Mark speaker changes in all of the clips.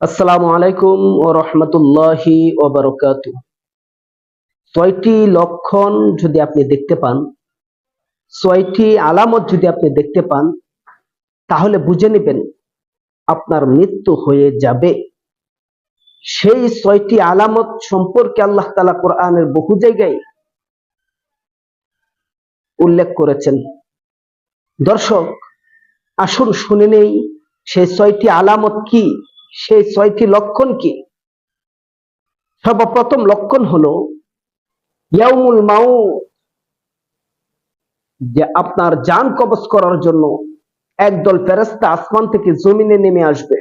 Speaker 1: আসসালামু আলাইকুম ও রহমতুল্লাহি ও বারাকাতু। ৬টি লক্ষণ যদি আপনি দেখতে পান, ৬টি আলামত যদি আপনি দেখতে পান, তাহলে বুঝে নেবেন আপনার মৃত্যু হয়ে যাবে। সেই ৬টি আলামত সম্পর্কে আল্লাহ তাআলা কোরআনের বহু জায়গায় উল্লেখ করেছেন। দর্শক, আসুন শুনে নেই সেই ৬টি আলামত কি, সেই ৬টি লক্ষণ কি। সর্বপ্রথম লক্ষণ হলো ইয়াউমুল মাউত, যে আপনার জান কবজ করার জন্য একদল ফেরেশতা আসমান থেকে জমিনে নেমে আসবে।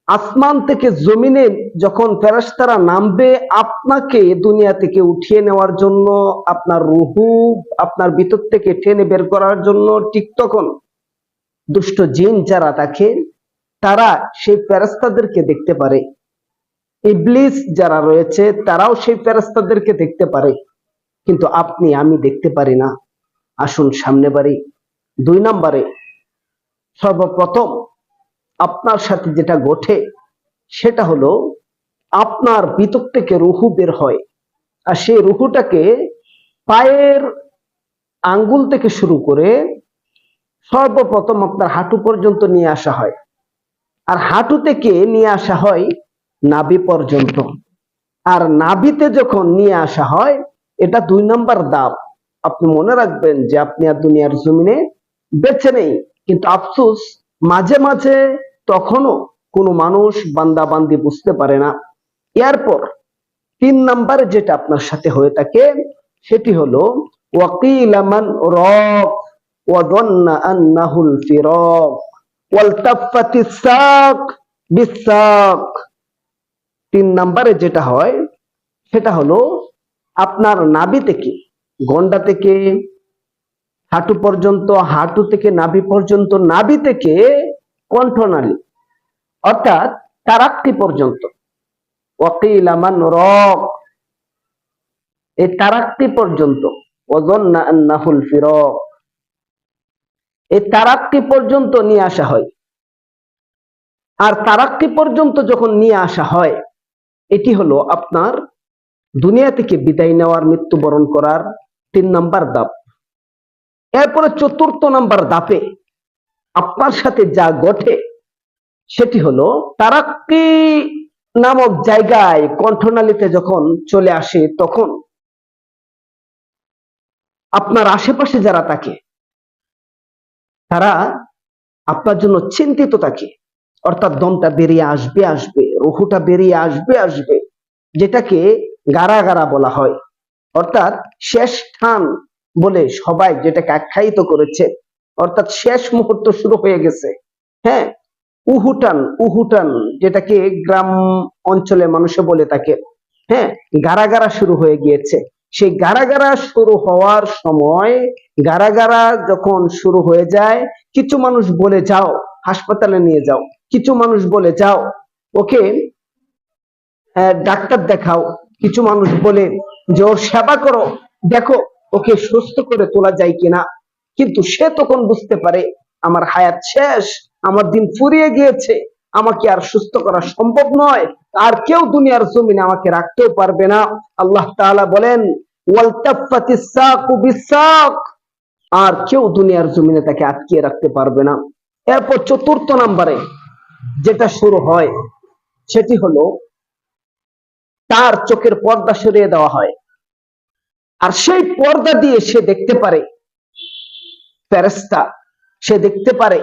Speaker 1: আসমান থেকে জমিনে যখন ফেরেশতারা নামবে আপনাকে দুনিয়া থেকে উঠিয়ে নেওয়ার জন্য, আপনার রূহু আপনার ভিতর থেকে টেনে বের করার জন্য, ঠিক তখন দুষ্ট জিন যারা থাকে তারা সেই ফেরেশতাদেরকে দেখতে পারে। ইবলিস যারা রয়েছে তারাও সেই ফেরেশতাদেরকে দেখতে পারে, কিন্তু আপনি আমি দেখতে পারি না। আসুন সামনে বাড়ি। ২ নম্বরে, সর্বপ্রথম আপনার সাথে যেটা ঘটে সেটা হলো আপনার ভিতর থেকে রুহু বের হয়, আর সেই রুহুটাকে পায়ের আঙ্গুল থেকে শুরু করে সর্বপ্রথম আপনার হাঁটু পর্যন্ত নিয়ে আসা হয়, আর হাঁটু থেকে নিয়ে আসা হয় নাভি পর্যন্ত। আর নাভিতে যখন নিয়ে আসা হয়, এটা ২ নম্বর ধাপ। আপনি মনে রাখবেন যে আপনি আর দুনিয়ার জমিনে বেঁচে নেই, কিন্তু আফসোস মাঝে মাঝে তখনও কোনো মানুষ বান্দা বান্দি বুঝতে পারে না। এরপর ৩ নম্বরে যেটা আপনার সাথে হয়ে থাকে সেটি হলো ওয়াকিলা মান রাক ওয়া যান্না আন্নাহুল ফিরাক ওয়ালতাফাতিস সাক বিসাক। ৩ নম্বরে যেটা হয় সেটা হলো আপনার নাভি থেকে, গন্ডা থেকে হাঁটু পর্যন্ত, হাঁটু থেকে নাভি পর্যন্ত, নাভি থেকে কণ্ঠনালী অর্থাৎ তারাক্কি পর্যন্ত। ওয়াকিলা মান রাক, এই তারাক্কি পর্যন্ত, ওয়াযান্না আন্নাহুল ফিরাক, এই তারাক্কি পর্যন্ত নিয়ে আসা হয়। আর তারাক্কি পর্যন্ত যখন নিয়ে আসা হয়, এটি হলো আপনার দুনিয়া থেকে বিদায় নেওয়ার, মৃত্যুবরণ করার ৩ নম্বর ধাপ। এরপরে ৪র্থ নম্বর ধাপে আপনার সাথে যা ঘটে সেটি হলো তারাক্কি নামক জায়গায় কণ্ঠনালীতে যখন চলে আসে, তখন আপনার আশেপাশে যারা থাকে তারা আপনার জন্য চিন্তিত থাকে, অর্থাৎ দমটা বেরিয়ে আসবে আসবে, রুহুটা বেরিয়ে আসবে আসবে, যেটাকে গারাগারা বলা হয়, অর্থাৎ শেষ স্থান বলে সবাই যেটাকে আখ্যায়িত করেছে, অর্থাৎ শেষ মুহূর্ত শুরু হয়ে গেছে। হ্যাঁ, উহুটান উহুটান যেটাকে গ্রাম অঞ্চলে মানুষে বলে থাকে। হ্যাঁ, গারাগারা শুরু হয়ে গিয়েছে। সেই গারাগারা শুরু হওয়ার সময়, গারাগারা যখন শুরু হয়ে যায়, কিছু মানুষ বলে যাও হাসপাতালে নিয়ে যাও, কিছু মানুষ বলে যাও ওকে ডাক্তার দেখাও, কিছু মানুষ বলে যে ওর সেবা করো, দেখো ওকে সুস্থ করে তোলা যায় কিনা। কিন্তু সে তখন বুঝতে পারে আমার হায়াত শেষ, আমার দিন ফুরিয়ে গিয়েছে, আমাকে আর সুস্থ করা সম্ভব নয়, আর কেউ দুনিয়ার জমিনে আমাকে রাখতেও পারবে না। আল্লাহ তাআলা বলেন ওয়ালতাফাতিস সাকু বিসাক, আর কেউ দুনিয়ার জমিনে তাকে আটকিয়ে রাখতে পারবে না। এরপর ৪র্থ নম্বরে যেটা শুরু হয় সেটি হলো তার চোখের পর্দা সরিয়ে দেওয়া হয়, আর সেই পর্দা দিয়ে সে দেখতে পারে ফেরেশতা, সে দেখতে পারে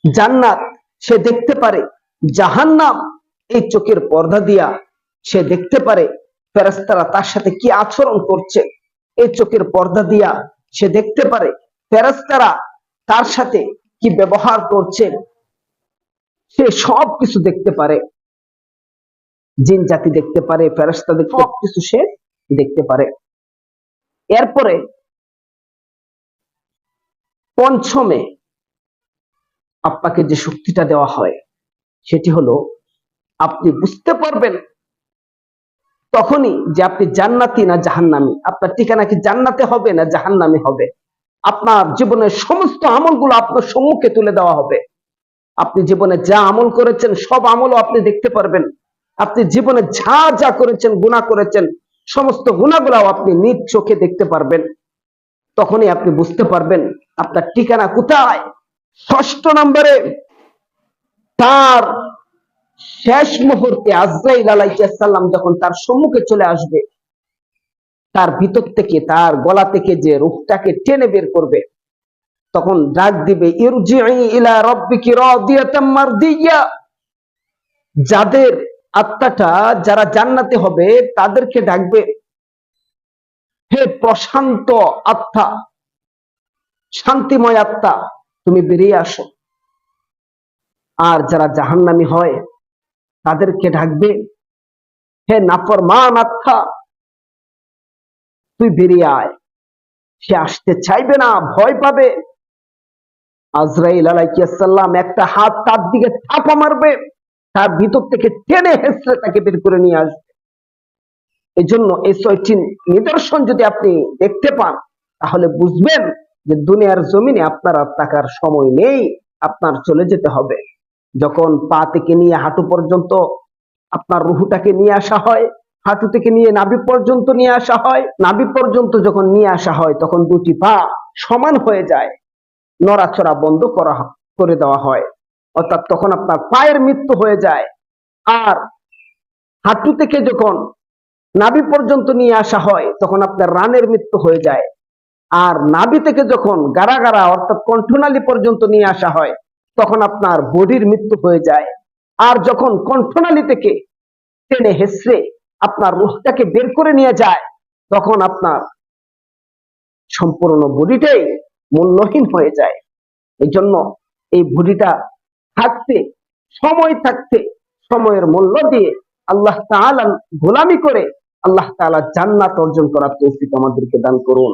Speaker 1: জান্নাত, সে দেখতে পারে জাহান্নাম। এই চোখের পর্দা দিয়া সে দেখতে পারে ফেরেশতারা তার সাথে কি আচরণ করছে। এই চোখের পর্দা দিয়া সে দেখতে পারে ফেরেশতারা তার সাথে কি ব্যবহার করছে। সে সব কিছু দেখতে পারে, জিন জাতি দেখতে পারে, ফেরেশতা দেখতে, সব কিছু সে দেখতে পারে। এরপরে পঞ্চমে আপনাকে যে শক্তিটা দেওয়া হয় সেটি হলো আপনি বুঝতে পারবেন তখনই যে আপনি জান্নাতি না জাহান্নামী, আপনার ঠিকানা কি জান্নাতে হবে না জাহান্নামে হবে। আপনার জীবনের সমস্ত আমলগুলো আপনার সম্মুখে তুলে দেওয়া হবে। আপনি জীবনে যা আমল করেছেন সব আমলও আপনি দেখতে পারবেন। আপনি জীবনে যা যা করেছেন, গুনাহ করেছেন, সমস্ত গুনাহগুলাও আপনি নিজ চোখে দেখতে পারবেন। তখনই আপনি বুঝতে পারবেন আপনার ঠিকানা কোথায়। ষষ্ঠ নম্বরে, তার শেষ মুহূর্তে আজরাইল আলাইহিস সালাম যখন তার সম্মুখে চলে আসবে, তার ভিতর থেকে, তার গলা থেকে যে রূহটাকে টেনে বের করবে, তখন ডাক দিবে, ইরজিই ইলা রাব্বিকি রাদিয়াতাম মারদিয়া। যাদের আত্মাটা, যারা জান্নাতে হবে তাদেরকে ডাকবে, হে প্রশান্ত আত্মা, শান্তিময় আত্মা, তুমি বেরিয়ে আসো। আর যারা জাহান্নামী হয় তাদেরকে ডাকবে, হে নাফরমান আত্মা, তুই বেরিয়ে আয়। সে আসতে চাইবে না, ভয় পাবে। আজরাইল আলাইহিস সালাম একটা হাত তার দিকে থাপা মারবে, তার ভিতর থেকে টেনে হেঁচড়ে তাকে বের করে নিয়ে আসবে। এই জন্য এই ৬টি নিদর্শন যদি আপনি দেখতে পান, তাহলে বুঝবেন যে দুনিয়ার জমিনে আপনার আর থাকার সময় নেই, আপনার চলে যেতে হবে। যখন পা থেকে নিয়ে হাঁটু পর্যন্ত আপনার রুহুটাকে নিয়ে আসা হয়, হাঁটু থেকে নিয়ে নাভি পর্যন্ত নিয়ে আসা হয়, নাভি পর্যন্ত যখন নিয়ে আসা হয়, তখন দুটি পা সমান হয়ে যায়, নড়াচড়া বন্ধ করে দেওয়া হয়, অর্থাৎ তখন আপনার পায়ের মৃত্যু হয়ে যায়। আর হাঁটু থেকে যখন নাভি পর্যন্ত নিয়ে আসা হয়, তখন আপনার রানের মৃত্যু হয়ে যায়। আর নাভি থেকে যখন গাড়া গাড়া অর্থাৎ কণ্ঠনালী পর্যন্ত নিয়ে আসা হয়, তখন আপনার বডির মৃত্যু হয়ে যায়। আর যখন কণ্ঠনালী থেকে টেনে হেসড়ে আপনার রূহটাকে বের করে নিয়ে যায়, তখন আপনার সম্পূর্ণ বডিটাই মূল্যহীন হয়ে যায়। এই জন্য এই বডিটা থাকতে, সময় থাকতে, সময়ের মূল্য দিয়ে আল্লাহ তাআলা গোলামি করে আল্লাহ তাআলা জান্নাত অর্জন করার তৌফিক আমাদেরকে দান করুন।